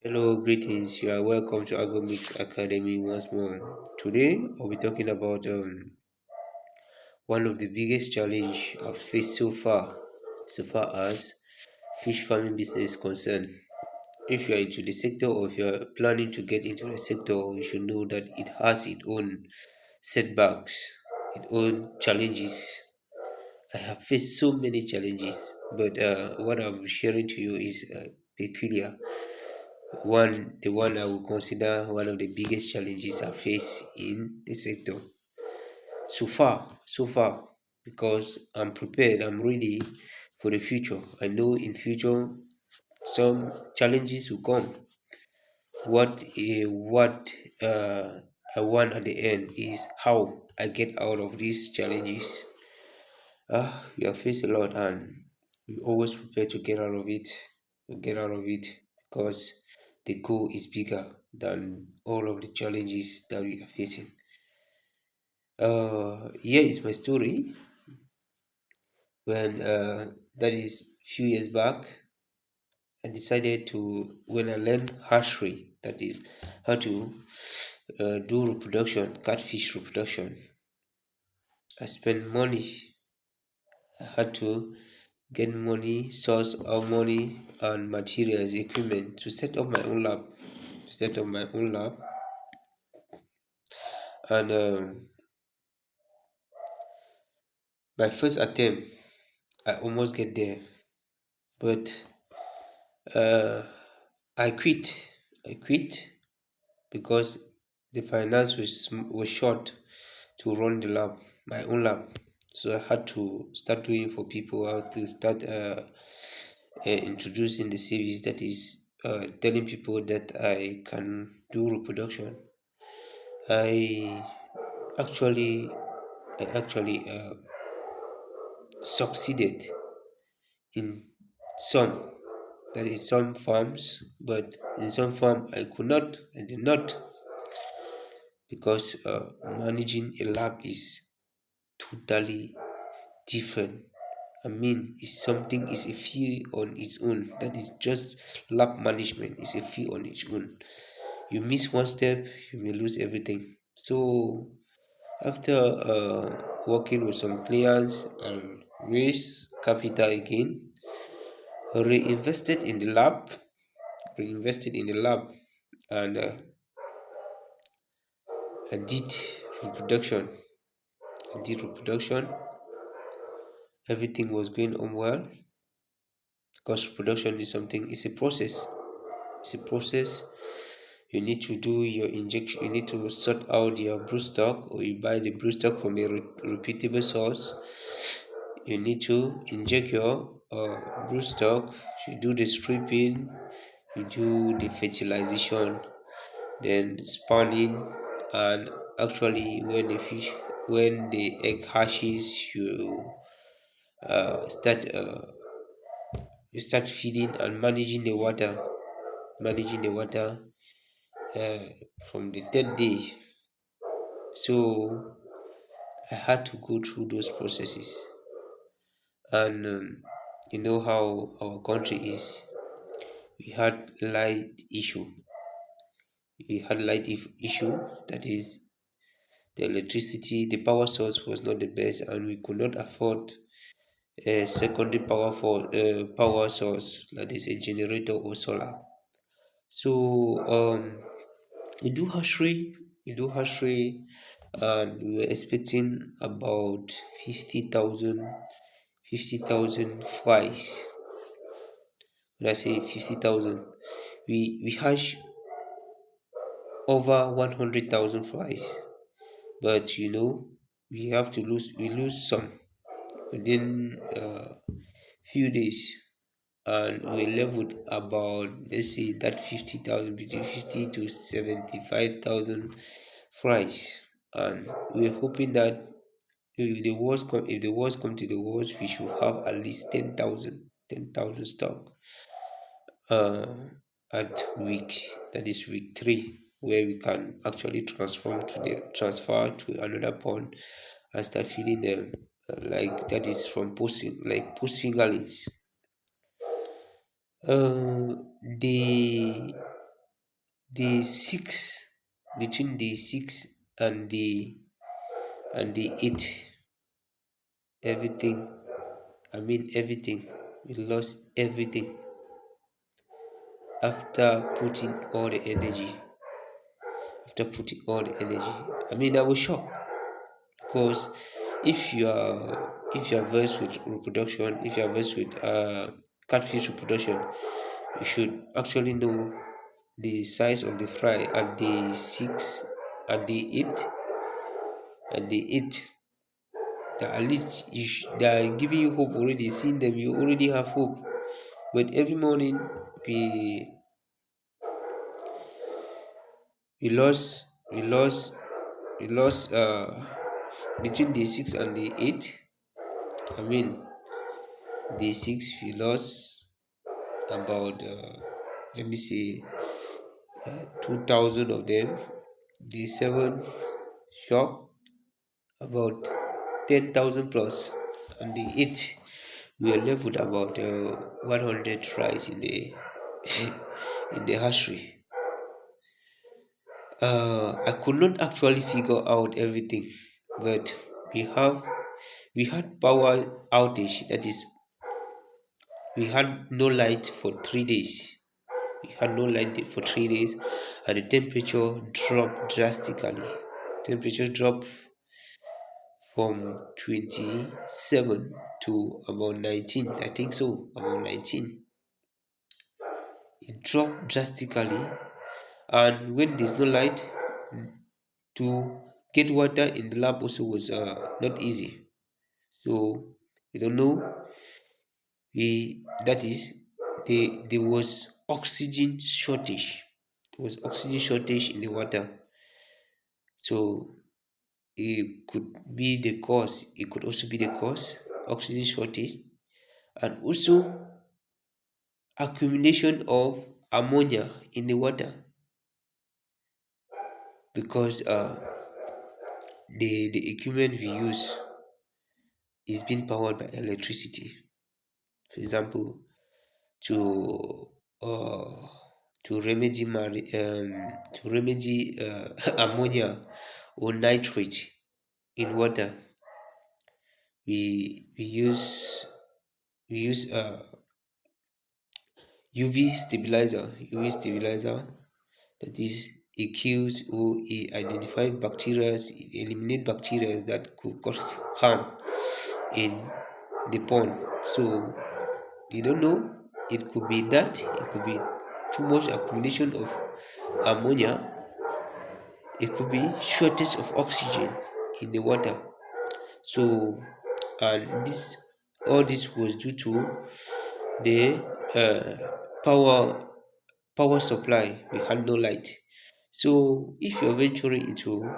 Hello, greetings. You are welcome to AgroMix Academy once more. Today, I'll be talking about one of the biggest challenge I've faced so far as fish farming business is concerned. If you are into the sector or if you are planning to get into the sector, you should know that it has its own setbacks, its own challenges. I have faced so many challenges, but what I'm sharing to you is peculiar. The one I would consider one of the biggest challenges I face in the sector so far, because I'm prepared, I'm ready for the future. I know in future some challenges will come. What I want at the end is how I get out of these challenges. We have faced a lot, and we always prepare to get out of it, because the goal is bigger than all of the challenges that we are facing. Here is my story. When that is few years back, I decided to when I learned hatchery, that is how to do reproduction, catfish reproduction. I spent money. I had to get money, source of money and materials, equipment to set up my own lab. To set up my own lab, and my first attempt, I almost get there, but uh, I quit. I quit because the finance was short to run the lab, my own lab. So I had to start doing for people. I had to start introducing the service, that is telling people that I can do reproduction. I actually I actually succeeded in some, that is some farms, but in some farm I did not, because managing a lab is totally different. I mean, it's a field on its own. That is just lab management. It's a field on its own. You miss one step, you may lose everything. So after working with some players and raise capital again, reinvested in the lab, reinvested in the lab, and I did reproduction. I did reproduction. Everything was going on well, because reproduction is something. It's a process. It's a process. You need to do your injection. You need to sort out your broodstock, or you buy the broodstock from a reputable source. You need to inject your broodstock. You do the stripping. You do the fertilization, then spawning, and actually when the egg hatches, uh, start uh, you start feeding and managing the water uh, from the third day. So I had to go through those processes, and you know how our country is. We had light issue. We had issue, that is the electricity, the power source was not the best, and we could not afford a secondary power source, that is a generator or solar. So we do hatchery, and we were expecting about 50,000 flies. When I say 50,000, we hatch over 100,000 flies, but we lose some within few days, and we leveled about, let's say, that 50,000, between 50 to 75,000 fries, and we're hoping that if the worst come to the worst, we should have at least 10,000 stock uh, at that is week 3, where we can actually transfer to another pond and start feeding them, like that is from post fingerlings. Uh, the the six between the six and the eight, everything. I mean everything. We lost everything after putting all the energy. After putting all the energy. I mean I was shocked because if you are versed with reproduction, if you are versed with catfish reproduction, you should actually know the size of the fry at the six, at the eight, at the eight. That at least they are giving you hope already. Seeing them, you already have hope. But every morning we we lost we lost we lost between the six and the eight. I mean the six we lost about let me see 2,000 of them. The seven shop about 10,000 plus, and the eight we are left with about 100 fries in the in the hatchery. I could not actually figure out everything, but we have we had power outage. That is, we had no light for 3 days. We had no light for 3 days, and the temperature dropped drastically. Temperature dropped from 27 to about 19. I think so, about 19. It dropped drastically, and when there's no light, to get water in the lab also was not easy. So you don't know, we that is there was oxygen shortage. There was oxygen shortage in the water. So it could be the cause. It could also be the cause, oxygen shortage, and also accumulation of ammonia in the water because the equipment we use is being powered by electricity. For example, to uh, to remedy ammonia or nitrate in water, we use UV stabilizer. That is, it kills or it identifies bacteria, it eliminates bacteria that could cause harm in the pond. So you don't know, it could be that, it could be too much accumulation of ammonia, it could be shortage of oxygen in the water. So and this was due to the power supply. We had no light. So if you are venturing into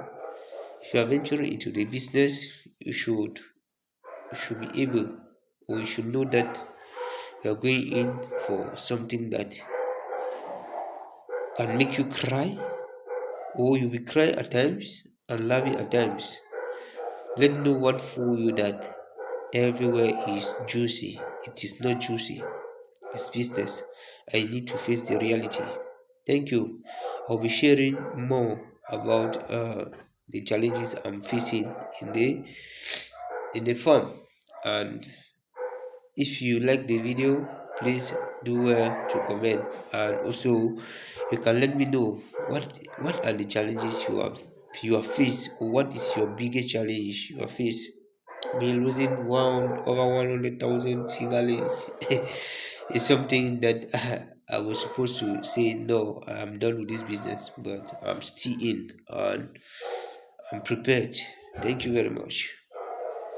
the business, you should be able, or you should know that you are going in for something that can make you cry, or you will cry at times and laughing at times. Let no one fool you that everywhere is juicy. It is not juicy. It's business. I need to face the reality. Thank you. I'll be sharing more about the challenges I'm facing in the farm. And if you like the video, please do well to comment, and also you can let me know what are the challenges you have faced, or what is your biggest challenge you have faced. Me losing over 100,000 fingerlings is something that I was supposed to say no, I'm done with this business, but I'm still in and I'm prepared. Thank you very much.